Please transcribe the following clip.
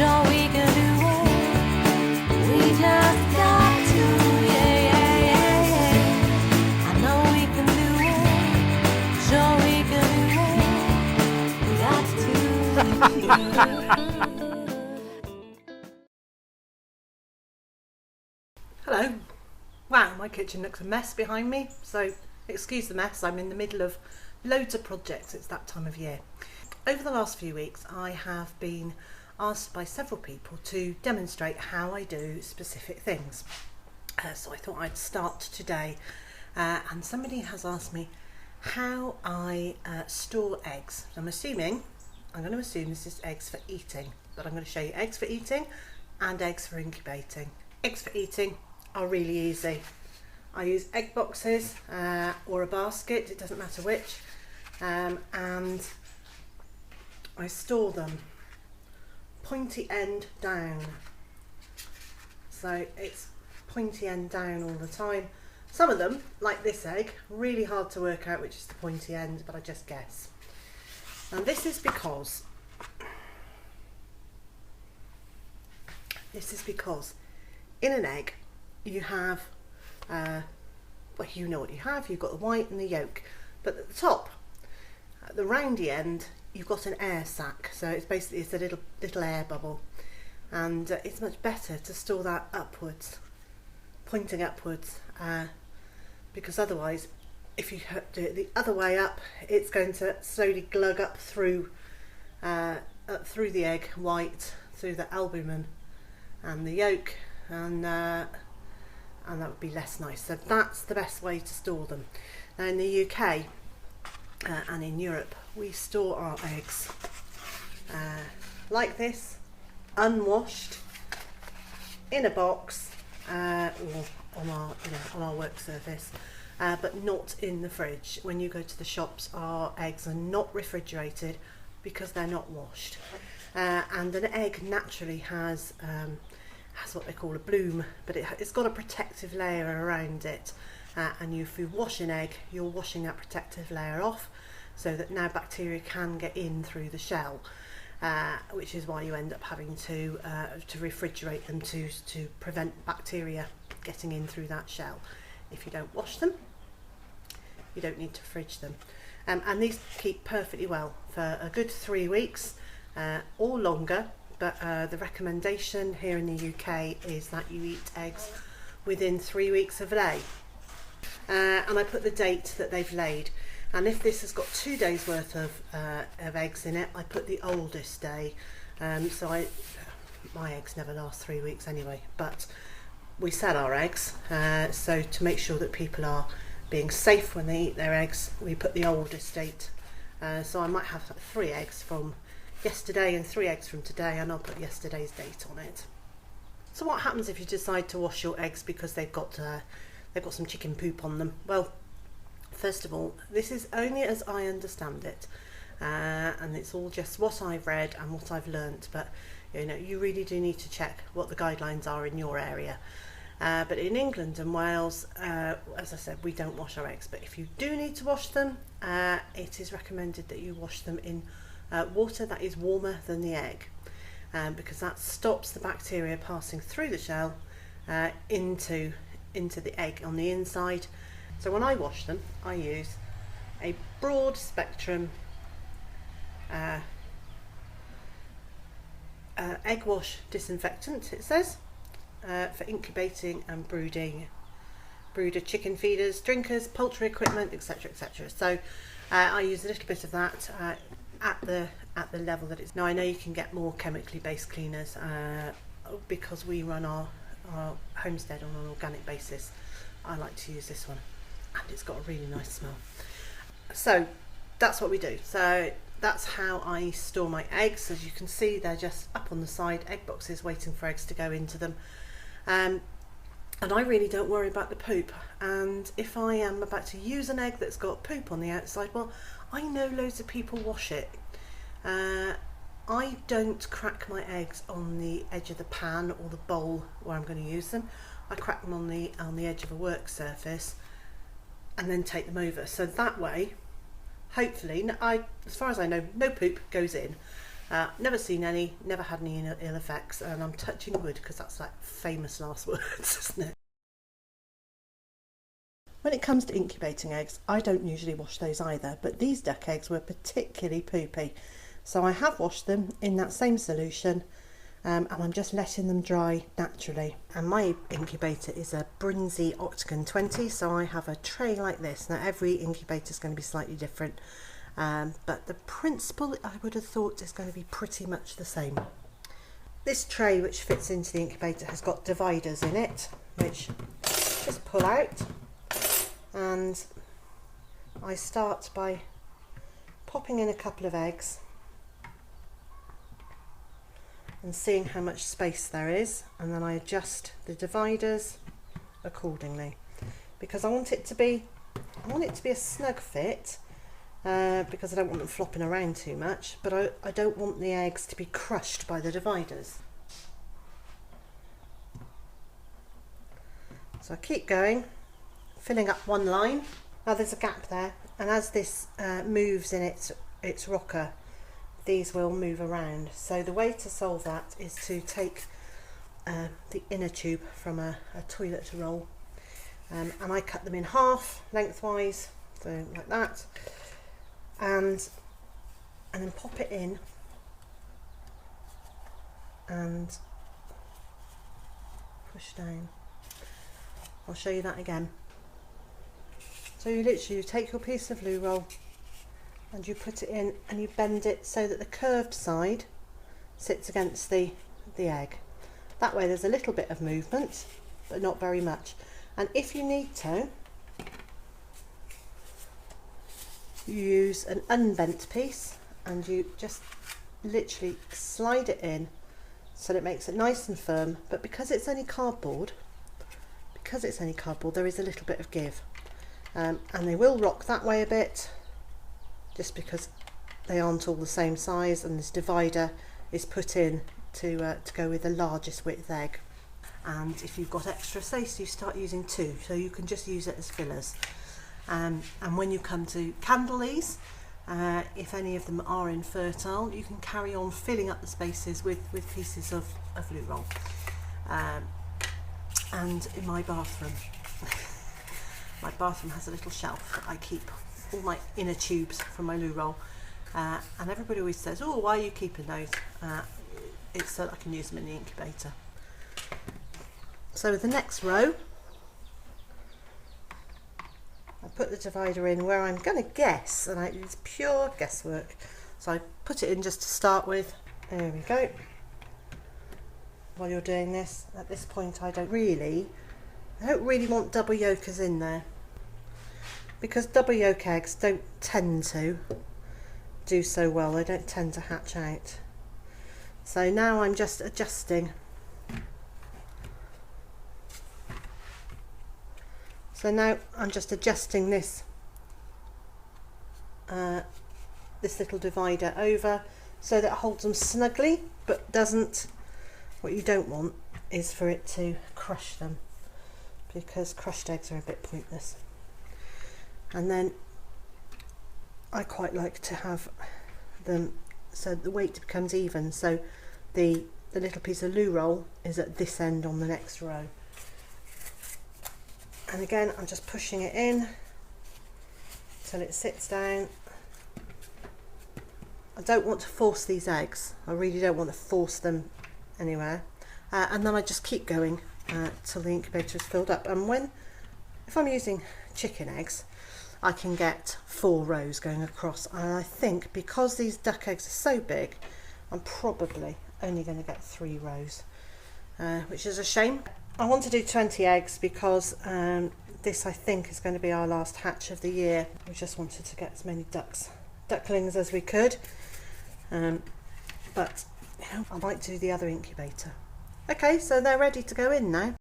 Sure we can do it. We just got to, yeah, yeah, yeah, yeah. I know we can do it. Sure we can do it. We got to. Hello. Wow, my kitchen looks a mess behind me, so excuse the mess. I'm in the middle of loads of projects. It's that time of year. Over the last few weeks, I have been asked by several people to demonstrate how I do specific things. So I thought I'd start today, and somebody has asked me how I store eggs. I'm going to assume this is eggs for eating, but I'm going to show you eggs for eating and eggs for incubating. Eggs for eating are really easy. I use egg boxes or a basket, it doesn't matter which, and I store them pointy end down. So it's pointy end down all the time. Some of them, like this egg, really hard to work out which is the pointy end, but I just guess. And this is because in an egg you have, well, you know what you have, you've got the white and the yolk, but at the top, at the roundy end, you've got an air sac, so it's a little air bubble, and it's much better to store that upwards, pointing upwards, because otherwise, if you do it the other way up, it's going to slowly glug up through the egg white, through the albumin and the yolk, and that would be less nice. So that's the best way to store them. Now in the UK and in Europe, we store our eggs like this, unwashed, in a box, or on our work surface, but not in the fridge. When you go to the shops, our eggs are not refrigerated because they're not washed. And an egg naturally has what they call a bloom, but it's got a protective layer around it, and if you wash an egg, you're washing that protective layer off, so that now bacteria can get in through the shell, which is why you end up having to refrigerate them to prevent bacteria getting in through that shell. If you don't wash them, you don't need to fridge them, and these keep perfectly well for a good 3 weeks or longer. But the recommendation here in the UK is that you eat eggs within 3 weeks of lay. And I put the date that they've laid. And if this has got 2 days worth of eggs in it, I put the oldest day. So my eggs never last 3 weeks anyway, but we sell our eggs. So to make sure that people are being safe when they eat their eggs, we put the oldest date. So I might have 3 eggs from yesterday and 3 eggs from today, and I'll put yesterday's date on it. So what happens if you decide to wash your eggs because they've got some chicken poop on them? Well, first of all, this is only as I understand it, and it's all just what I've read and what I've learnt, but you really do need to check what the guidelines are in your area. But in England and Wales, as I said, we don't wash our eggs, but if you do need to wash them, it is recommended that you wash them in water that is warmer than the egg, because that stops the bacteria passing through the shell into the egg on the inside. So when I wash them, I use a broad spectrum egg wash disinfectant, it says, for incubating and brooder chicken feeders, drinkers, poultry equipment, etc, etc. So I use a little bit of that at the level that it's. Now I know you can get more chemically based cleaners, because we run our homestead on an organic basis. I like to use this one, and it's got a really nice smell. So that's what we do. So that's how I store my eggs. As you can see, they're just up on the side, egg boxes waiting for eggs to go into them. And I really don't worry about the poop. And if I am about to use an egg that's got poop on the outside, well, I know loads of people wash it. I don't crack my eggs on the edge of the pan or the bowl where I'm going to use them. I crack them on the edge of a work surface and then take them over. So that way, hopefully, as far as I know, no poop goes in. Never seen any, never had any ill effects, and I'm touching wood because that's like famous last words, isn't it? When it comes to incubating eggs, I don't usually wash those either, but these duck eggs were particularly poopy. So I have washed them in that same solution, and I'm just letting them dry naturally. And my incubator is a Brinsey Octagon 20, so I have a tray like this. Now every incubator is going to be slightly different, but the principle I would have thought is going to be pretty much the same. This tray, which fits into the incubator, has got dividers in it, which just pull out. And I start by popping in a couple of eggs and seeing how much space there is, and then I adjust the dividers accordingly, because I want it to be a snug fit, because I don't want them flopping around too much, but I don't want the eggs to be crushed by the dividers. So I keep going, filling up one line. Now there's a gap there, and as this moves in its rocker, these will move around. So the way to solve that is to take the inner tube from a toilet roll, and I cut them in half lengthwise, so like that, and then pop it in and push down. I'll show you that again. So you literally take your piece of loo roll and you put it in and you bend it so that the curved side sits against the egg. That way there's a little bit of movement, but not very much. And if you need to, you use an unbent piece and you just literally slide it in so that it makes it nice and firm. But because it's only cardboard, there is a little bit of give. And they will rock that way a bit, just because they aren't all the same size, and this divider is put in to go with the largest width egg. And if you've got extra space, you start using 2, so you can just use it as fillers. And when you come to candle these, if any of them are infertile, you can carry on filling up the spaces with pieces of loo roll. And in my bathroom, my bathroom has a little shelf that I keep all my inner tubes from my loo roll, and everybody always says, oh, why are you keeping those? It's so that I can use them in the incubator. So the next row, I put the divider in where I'm going to guess, and it's pure guesswork, so I put it in just to start with. There we go. While you're doing this, at this point I don't really want double yolkers in there, because double yolk eggs don't tend to do so well. They don't tend to hatch out. So now I'm just adjusting. So now I'm just adjusting this this little divider over so that it holds them snugly, but doesn't. What you don't want is for it to crush them, because crushed eggs are a bit pointless. And then I quite like to have them so the weight becomes even, so the little piece of loo roll is at this end on the next row. And again, I'm just pushing it in till it sits down. I don't want to force these eggs. I really don't want to force them anywhere. And then I just keep going till the incubator is filled up. And if I'm using chicken eggs, I can get 4 rows going across. And I think because these duck eggs are so big, I'm probably only going to get 3 rows, which is a shame. I want to do 20 eggs because this, I think, is going to be our last hatch of the year. We just wanted to get as many ducklings as we could, but you know, I might do the other incubator. Okay, so they're ready to go in now.